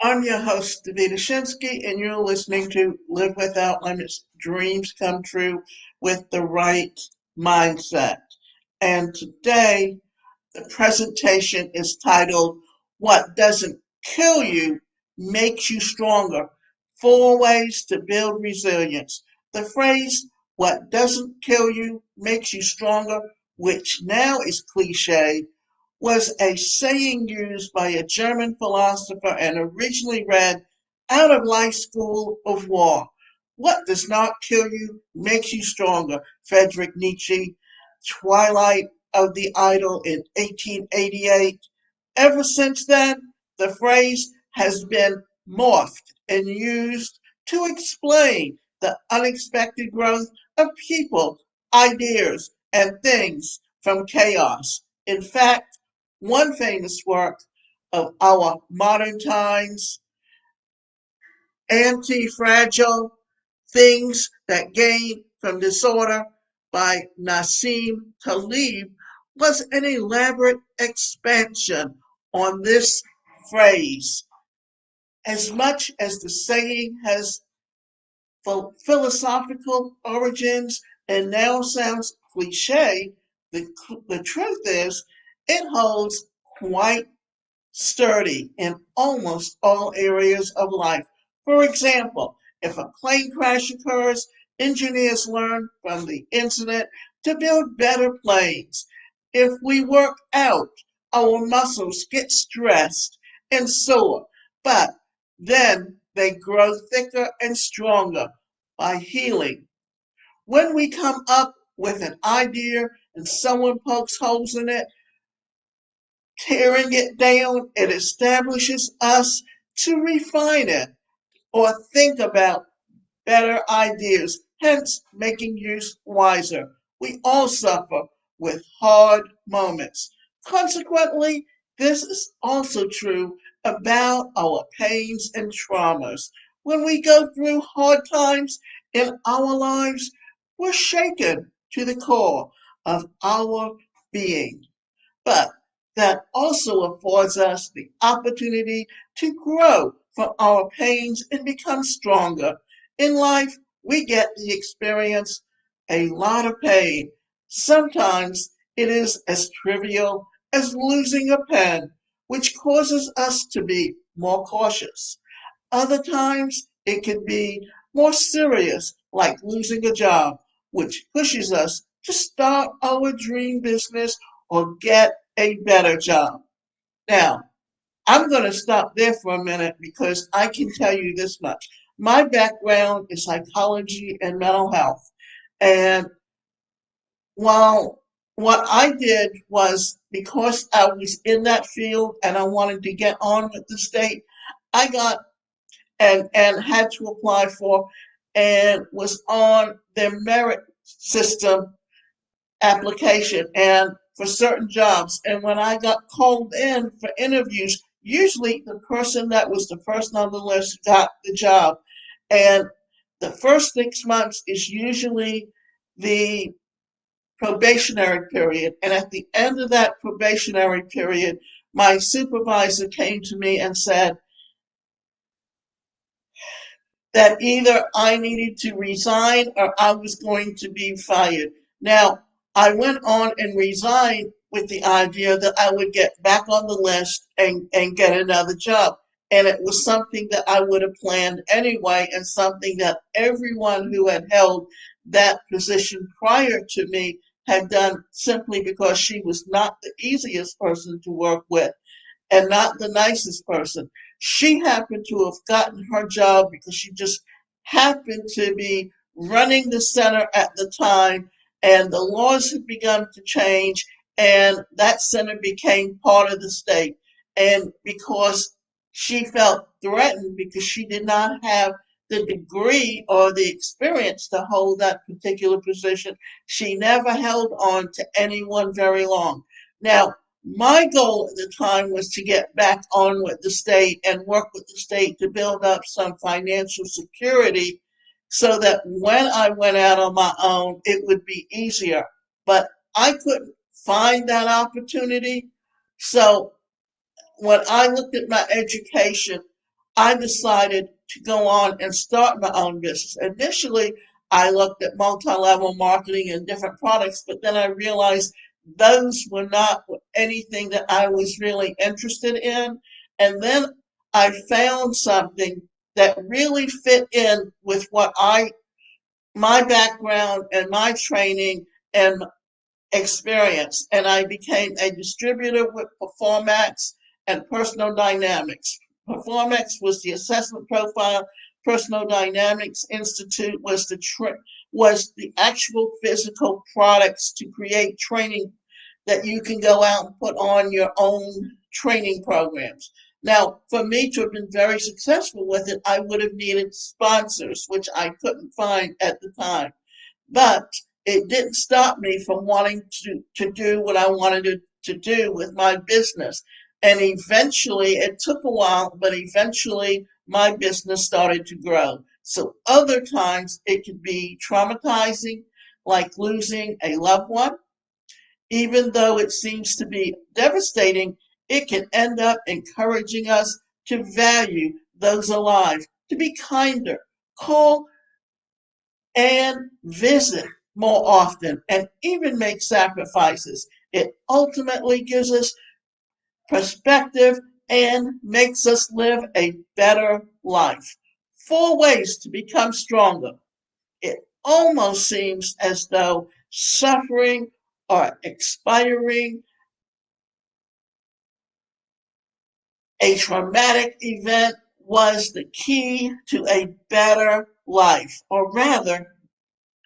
I'm your host, Davida Shinsky, and you're listening to Live Without Limits, Dreams Come True with the Right Mindset. And today, the presentation is titled, What Doesn't Kill You Makes You Stronger. 4 Ways to Build Resilience. The phrase, what doesn't kill you makes you stronger, which now is cliche, was a saying used by a German philosopher and originally read out of Life School of War. What does not kill you makes you stronger. Friedrich Nietzsche, Twilight of the Idol in 1888. Ever since then, the phrase has been morphed and used to explain the unexpected growth of people, ideas, and things from chaos. In fact, one famous work of our modern times, Anti-Fragile Things That Gain from Disorder by Nassim Taleb, was an elaborate expansion on this phrase. As much as the saying has philosophical origins and now sounds cliche, the truth is it holds quite sturdy in almost all areas of life. For example, if a plane crash occurs, engineers learn from the incident to build better planes. If we work out, our muscles get stressed and sore, but then they grow thicker and stronger by healing. When we come up with an idea and someone pokes holes in it, tearing it down, it establishes us to refine it or think about better ideas, hence making use wiser. We all suffer with hard moments. Consequently, this is also true about our pains and traumas. When we go through hard times in our lives, we're shaken to the core of our being. But that also affords us the opportunity to grow from our pains and become stronger. In life, we get to experience a lot of pain. Sometimes it is as trivial as losing a pen, which causes us to be more cautious. Other times it can be more serious, like losing a job, which pushes us to start our dream business or get a better job. Now, I'm going to stop there for a minute because I can tell you this much. My background is psychology and mental health. And while what I did was because I was in that field and I wanted to get on with the state, I got and had to apply for and was on their merit system application and for certain jobs. And when I got called in for interviews, usually the person that was the first on the list got the job. And the first 6 months is usually the probationary period. And at the end of that probationary period, my supervisor came to me and said, that either I needed to resign or I was going to be fired. Now, I went on and resigned with the idea that I would get back on the list and get another job. And it was something that I would have planned anyway, and something that everyone who had held that position prior to me had done simply because she was not the easiest person to work with and not the nicest person. She happened to have gotten her job because she just happened to be running the center at the time, and the laws had begun to change, and that center became part of the state. And because she felt threatened because she did not have the degree or the experience to hold that particular position, she never held on to anyone very long. Now, my goal at the time was to get back on with the state and work with the state to build up some financial security so that when I went out on my own, it would be easier. But I couldn't find that opportunity. So when I looked at my education, I decided to go on and start my own business. Initially, I looked at multi-level marketing and different products, but then I realized those were not anything that I was really interested in. And then I found something that really fit in with my background and my training and experience, and I became a distributor with Performax and Personal Dynamics. Performax was the assessment profile. Personal Dynamics Institute was the actual physical products to create training that you can go out and put on your own training programs. Now, for me to have been very successful with it, I would have needed sponsors, which I couldn't find at the time. But it didn't stop me from wanting to do what I wanted to do with my business. And eventually, it took a while, but eventually my business started to grow. So other times it could be traumatizing, like losing a loved one. Even though it seems to be devastating, it can end up encouraging us to value those alive, to be kinder, call and visit more often, and even make sacrifices. It ultimately gives us perspective and makes us live a better life. 4 ways to become stronger. It almost seems as though suffering or expiring a traumatic event was the key to a better life, or rather,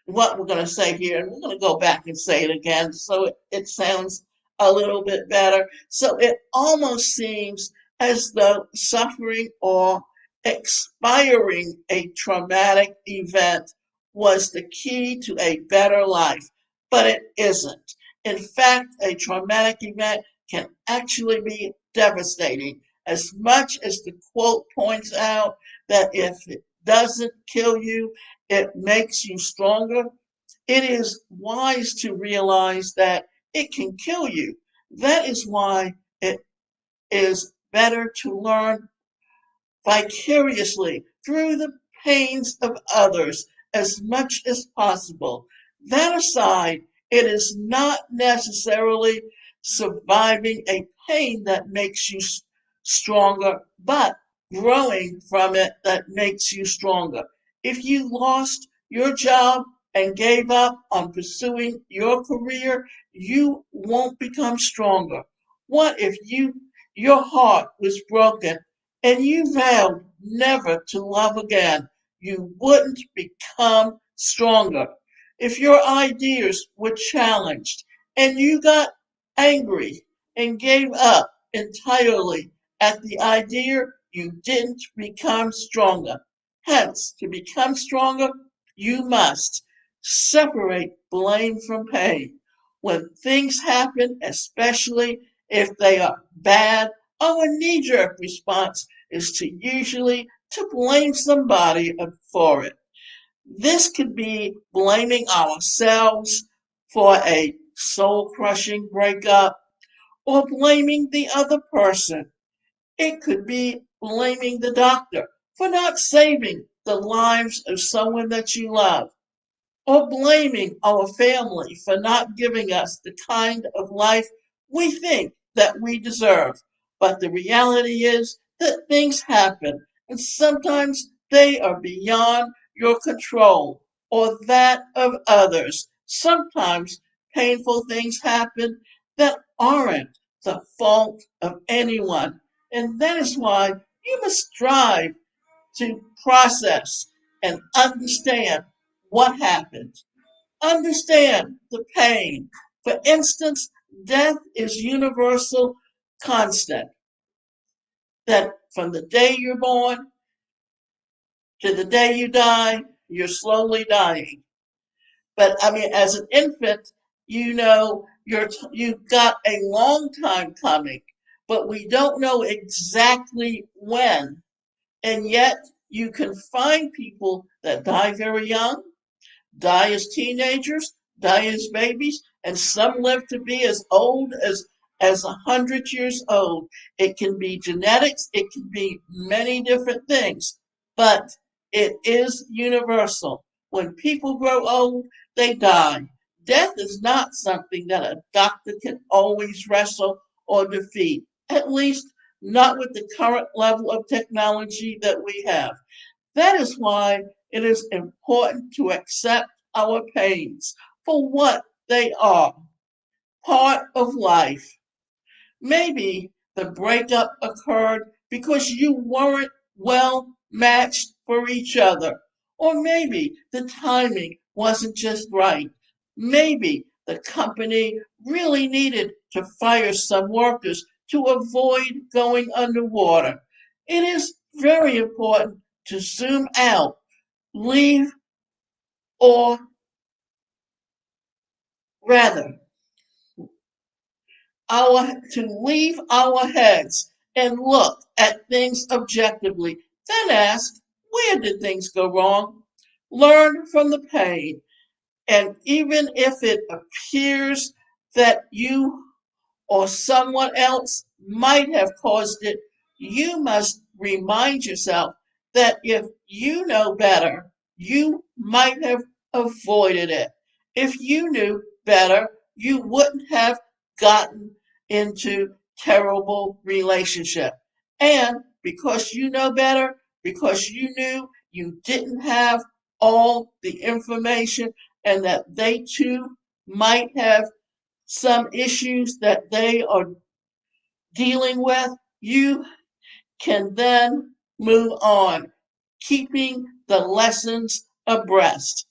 what we're going to say here, and we're going to go back and say it again so it sounds a little bit better. So it almost seems as though suffering or expiring a traumatic event was the key to a better life, but it isn't. In fact, a traumatic event can actually be devastating. As much as the quote points out that if it doesn't kill you, it makes you stronger. It is wise to realize that it can kill you. That is why it is better to learn vicariously through the pains of others as much as possible. That aside, it is not necessarily surviving a pain that makes you stronger, but growing from it that makes you stronger. If you lost your job and gave up on pursuing your career, you won't become stronger. What if your heart was broken and you vowed never to love again? You wouldn't become stronger. If your ideas were challenged and you got angry and gave up entirely at the idea, you didn't become stronger. Hence, to become stronger, you must separate blame from pain. When things happen, especially if they are bad, our knee-jerk response is to usually to blame somebody for it. This could be blaming ourselves for a soul-crushing breakup or blaming the other person. It could be blaming the doctor for not saving the lives of someone that you love, or blaming our family for not giving us the kind of life we think that we deserve. But the reality is that things happen, and sometimes they are beyond your control or that of others. Sometimes painful things happen that aren't the fault of anyone, and that is why you must strive to process and understand what happened. Understand the pain. For instance, death is universal constant. That from the day you're born to the day you die, you're slowly dying. But I mean, as an infant, you've got a long time coming, but we don't know exactly when. And yet, you can find people that die very young, die as teenagers, die as babies, and some live to be as old as as 100 years old. It can be genetics, it can be many different things, but it is universal. When people grow old, they die. Death is not something that a doctor can always wrestle or defeat, at least not with the current level of technology that we have. That is why it is important to accept our pains for what they are, part of life. Maybe the breakup occurred because you weren't well matched for each other. Or maybe the timing wasn't just right. Maybe the company really needed to fire some workers to avoid going underwater. It is very important to zoom out, leave, or rather, to leave our heads and look at things objectively, then ask, where did things go wrong? Learn from the pain, and even if it appears that you or someone else might have caused it, you must remind yourself that if you know better, you might have avoided it. If you knew better, you wouldn't have gotten into terrible relationship. And because you know better, because you knew you didn't have all the information and that they too might have some issues that they are dealing with, you can then move on, keeping the lessons abreast.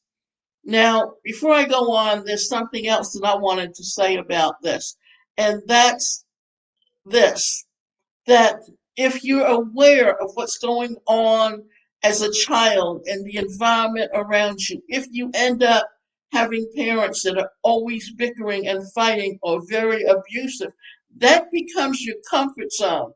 Now, before I go on, there's something else that I wanted to say about this, and that's this, that if you're aware of what's going on as a child and the environment around you, if you end up having parents that are always bickering and fighting or very abusive, that becomes your comfort zone.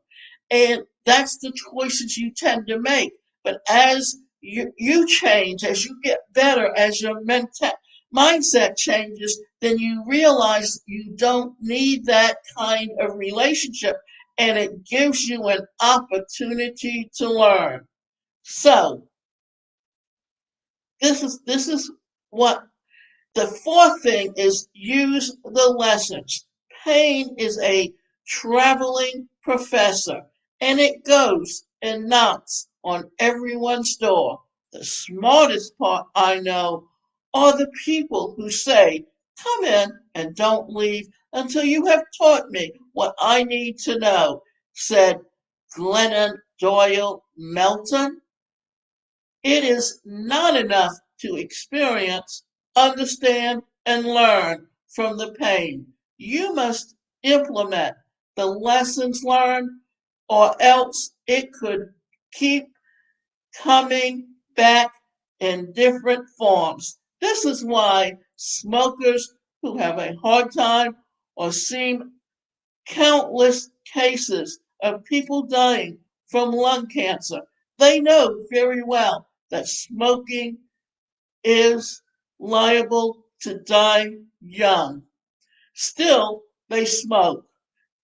And that's the choices you tend to make. But as you change, as you get better, as your mindset changes, then you realize you don't need that kind of relationship, and it gives you an opportunity to learn. So this is what the fourth thing is: use the lessons. Pain is a traveling professor, and it goes and knocks on everyone's door. The smartest part I know are the people who say, "Come in and don't leave until you have taught me what I need to know," said Glennon Doyle Melton. It is not enough to experience, understand, and learn from the pain. You must implement the lessons learned, or else it could keep coming back in different forms. This is why smokers who have a hard time or seem countless cases of people dying from lung cancer. They know very well that smoking is liable to die young. Still, they smoke.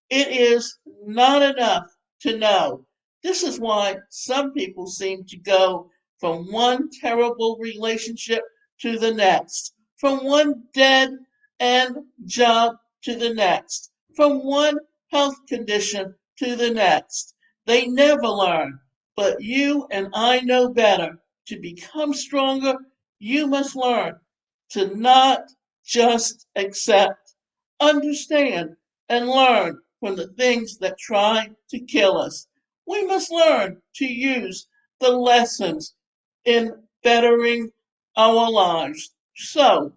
It is not enough to know. This is why some people seem to go from one terrible relationship to the next, from one dead end job to the next, from one health condition to the next. They never learn. But you and I know better. To become stronger, you must learn to not just accept, understand, and learn from the things that try to kill us. We must learn to use the lessons in bettering our lives. So,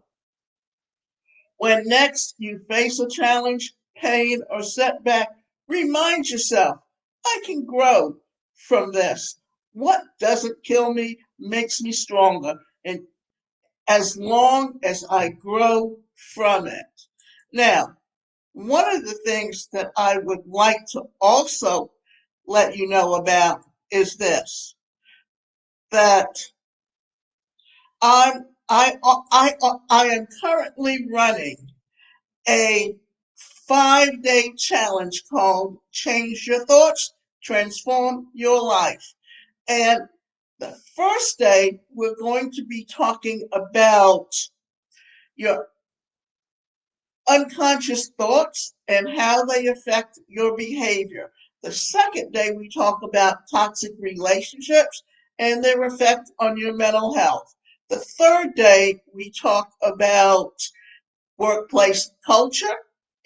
when next you face a challenge, pain, or setback, remind yourself, I can grow from this. What doesn't kill me makes me stronger. And as long as I grow from it. Now, one of the things that I would like to also let you know about is this, that I am currently running a 5-day challenge called Change Your Thoughts, Transform Your Life. And the first day, we're going to be talking about your unconscious thoughts and how they affect your behavior. The second day, we talk about toxic relationships and their effect on your mental health. The third day, we talk about workplace culture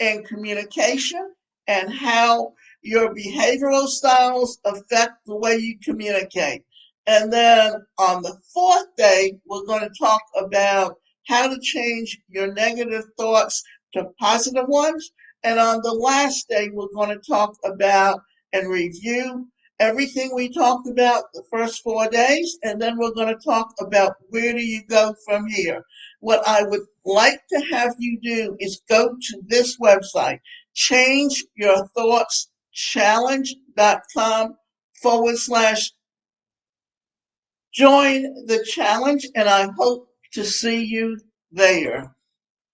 and communication and how your behavioral styles affect the way you communicate. And then on the fourth day, we're going to talk about how to change your negative thoughts to positive ones. And on the last day, we're going to talk about and review everything we talked about the first 4 days. And then we're going to talk about where do you go from here. What I would like to have you do is go to this website, changeyourthoughtschallenge.com/join the challenge, and I hope to see you there.